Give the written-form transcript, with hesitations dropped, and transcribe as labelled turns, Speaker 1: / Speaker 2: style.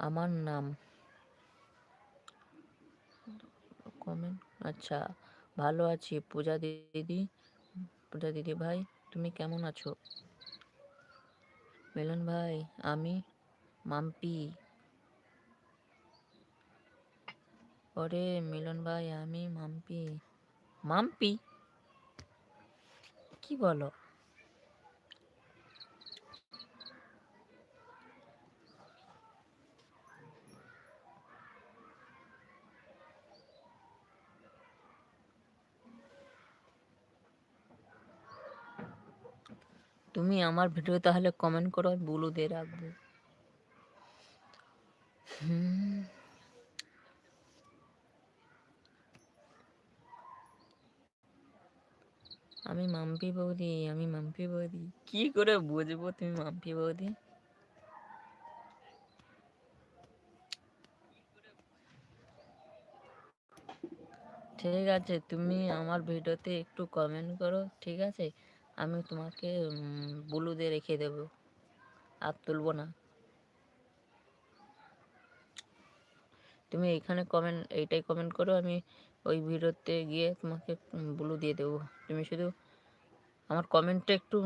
Speaker 1: আমার নাম কমেন্ট। আচ্ছা, ভালো আছি পূজা দিদি ভাই, তুমি কেমন আছো? মিলন ভাই, আমি মাম্পি। ওরে মিলন ভাই, আমি মাম্পি। মাম্পি কি বলো? তুমি আমার ভিডিও তাহলে কমেন্ট করো, বুলু দিয়ে রাখবো। আমি মাম্পি বৌদি, আমি মাম্পি বৌদি। কি করে বুঝবো তুমি মাম্পি বৌদি? ঠিক আছে, তুমি আমার ভিডিওতে একটু কমেন্ট করো, ঠিক আছে? আমি তোমাকে বুলু দিয়ে রেখে দেবো, আর তুলবো না। তুমি এইখানে এইটাই কমেন্ট করো, আমি ওই ভিডিওতে গিয়ে তোমাকে ব্লু দিয়ে দেবো। তুমি শুধু আমার কমেন্টটা একটু